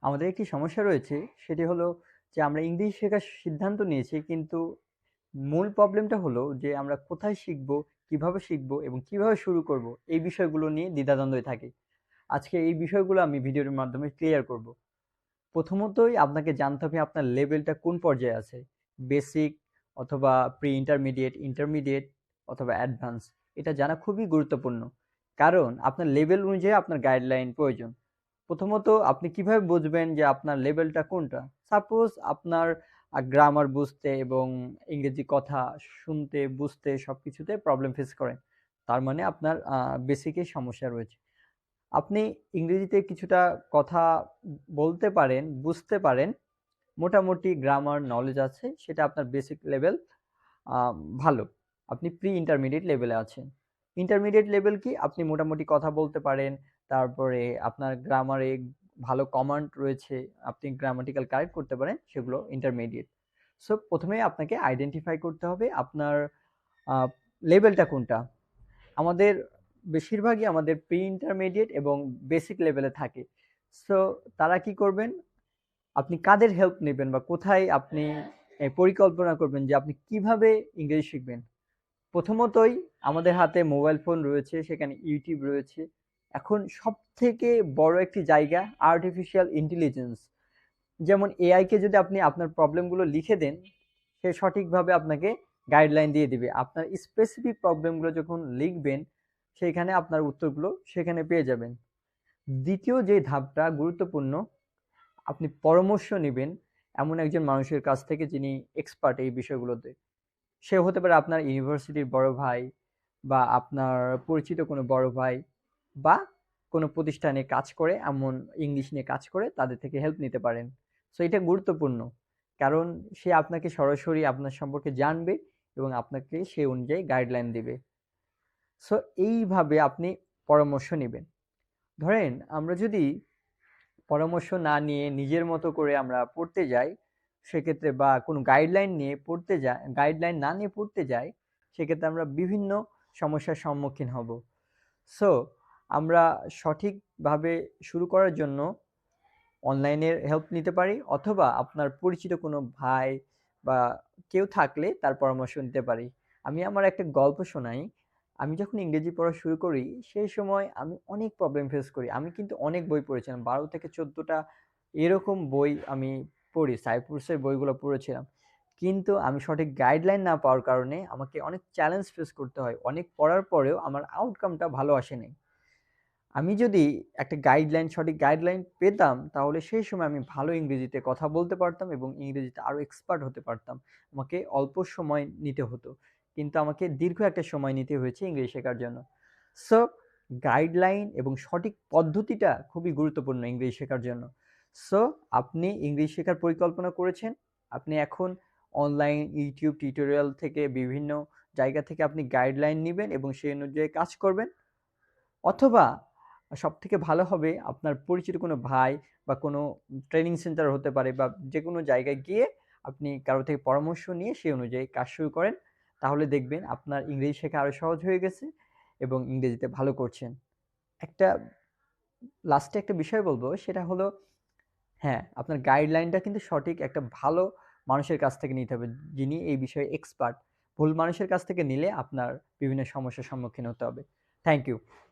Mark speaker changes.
Speaker 1: আমাদের একটি সমস্যা রয়েছে, সেটি হলো যে আমরা ইংরেজি শেখার সিদ্ধান্ত নিয়েছি, কিন্তু মূল প্রবলেমটা হলো যে আমরা কোথায় শিখবো, কিভাবে শিখবো এবং কিভাবে শুরু করব, এই বিষয়গুলো নিয়ে দ্বিধাদ্বন্দ্বে থাকি। আজকে এই বিষয়গুলো আমি ভিডিওর মাধ্যমে ক্লিয়ার করব। প্রথমতই আপনাকে জানতে হবে আপনার লেভেলটা কোন পর্যায়ে আছে। বেসিক অথবা প্রি ইন্টারমিডিয়েট, ইন্টারমিডিয়েট অথবা অ্যাডভান্স। এটা জানা খুবই গুরুত্বপূর্ণ। কারণ আপনার লেভেল অনুযায়ী আপনার গাইডলাইন প্রয়োজন। প্রথমত আপনি কিভাবে বুঝবেন যে আপনার লেভেলটা কোনটা? সাপোজ আপনার গ্রামার বুঝতে এবং ইংরেজি কথা শুনতে, বুঝতে সবকিছুতে প্রবলেম ফেস করেন। তার মানে আপনার বেসিকে সমস্যা রয়েছে। আপনি ইংরেজিতে কিছুটা কথা বলতে পারেন, বুঝতে পারেন, মোটামুটি গ্রামার নলেজ আছে, সেটা আপনার বেসিক লেভেল ভালো। আপনি প্রি ইন্টারমিডিয়েট লেভেলে আছেন। ইন্টারমিডিয়েট লেভেল কি? আপনি মোটামুটি কথা বলতে পারেন, তারপরে আপনার গ্রামারে ভালো কমান্ড রয়েছে, আপনি গ্রামাটিক্যাল কারেক্ট করতে পারেন, সেগুলো ইন্টারমিডিয়েট। সো প্রথমেই আপনাকে আইডেন্টিফাই করতে হবে আপনার লেভেলটা কোনটা। আমাদের বেশিরভাগই আমাদের প্রি ইন্টারমিডিয়েট এবং বেসিক লেভেলে থাকে। সো তারা কি করবেন, আপনি কাদের হেল্প নেবেন বা কোথায় আপনি পরিকল্পনা করবেন যে আপনি কিভাবে ইংরেজি শিখবেন। প্রথমতই আমাদের হাতে মোবাইল ফোন রয়েছে, সেখানে ইউটিউব রয়েছে। এখন সব থেকে বড় একটি জায়গা আর্টিফিশিয়াল ইন্টেলিজেন্স। যেমন এআই কে যদি আপনি আপনার প্রবলেমগুলো লিখে দেন, সে সঠিকভাবে আপনাকে গাইডলাইন দিয়ে দিবে। আপনার স্পেসিফিক প্রবলেমগুলো যখন লিখবেন, সেখানে আপনার উত্তরগুলো সেখানে পেয়ে যাবেন। দ্বিতীয় যে ধাপটা গুরুত্বপূর্ণ, আপনি পরামর্শ নেবেন এমন একজন মানুষের কাছ থেকে যিনি এক্সপার্ট এই বিষয়গুলোতে। সে হতে পারে আপনার ইউনিভার্সিটির বড় ভাই, বা আপনার পরিচিত কোনো বড় ভাই, বা কোনো প্রতিষ্ঠানে কাজ করে, এমন ইংলিশ নিয়ে কাজ করে, তাদের থেকে হেল্প নিতে পারেন। সো এটা গুরুত্বপূর্ণ, কারণ সে আপনাকে সরাসরি আপনার সম্পর্কে জানবে এবং আপনাকে সে অনুযায়ী গাইডলাইন দিবে। সো এইভাবে আপনি পরামর্শ নেবেন। ধরেন আমরা যদি পরামর্শ না নিয়ে নিজের মতো করে আমরা পড়তে যাই, সেক্ষেত্রে বা কোনো গাইডলাইন না নিয়ে পড়তে যাই, সেক্ষেত্রে আমরা বিভিন্ন সমস্যার সম্মুখীন হব। সো আমরা সঠিকভাবে শুরু করার জন্য অনলাইনের হেল্প নিতে পারি, অথবা আপনার পরিচিত কোনো ভাই বা কেউ থাকলে তার পরামর্শ নিতে পারি। আমি আমার একটা গল্প শোনাই। আমি যখন ইংরেজি পড়া শুরু করি, সেই সময় আমি অনেক প্রবলেম ফেস করি। আমি কিন্তু অনেক বই পড়েছিলাম, 12 থেকে 14টা এরকম বই আমি পড়ি, সাইপ্রাসের বইগুলো পড়েছিলাম। কিন্তু আমি সঠিক গাইডলাইন না পাওয়ার কারণে আমাকে অনেক চ্যালেঞ্জ ফেস করতে হয়। অনেক পড়ার পরেও আমার আউটকামটা ভালো আসেনি। আমি যদি একটা সঠিক গাইডলাইন পেতাম, তাহলে সেই সময় আমি ভালো ইংরেজিতে কথা বলতে পারতাম এবং ইংরেজিতে আরো এক্সপার্ট হতে পারতাম। আমাকে অল্প সময় নিতে হতো, কিন্তু আমাকে দীর্ঘ একটা সময় নিতে হয়েছে ইংরেজি শেখার জন্য। সো গাইডলাইন এবং সঠিক পদ্ধতিটা খুবই গুরুত্বপূর্ণ ইংরেজি শেখার জন্য। সো আপনি ইংরেজি শেখার পরিকল্পনা করেছেন, আপনি এখন অনলাইন ইউটিউব টিউটোরিয়াল থেকে বিভিন্ন জায়গা থেকে আপনি গাইডলাইন নিবেন এবং সেই অনুযায়ী কাজ করবেন। অথবা সবথেকে ভালো হবে আপনার পরিচিত কোনো ভাই বা কোনো ট্রেনিং সেন্টার হতে পারে, বা যেকোনো জায়গায় গিয়ে আপনি কারো থেকে পরামর্শ নিয়ে সেই অনুযায়ী কাজ শুরু করেন। তাহলে দেখবেন আপনার ইংরেজি শেখা আরো সহজ হয়ে গেছে এবং ইংরেজিতে ভালো করছেন। একটা লাস্টে একটা বিষয় বলবো, সেটা হলো, হ্যাঁ, আপনার গাইডলাইনটা কিন্তু সঠিক একটা ভালো মানুষের কাছ থেকে নিতে হবে, যিনি এই বিষয়ে এক্সপার্ট। ভুল মানুষের কাছ থেকে নিলে আপনার বিভিন্ন সমস্যার সম্মুখীন হতে হবে। Thank you.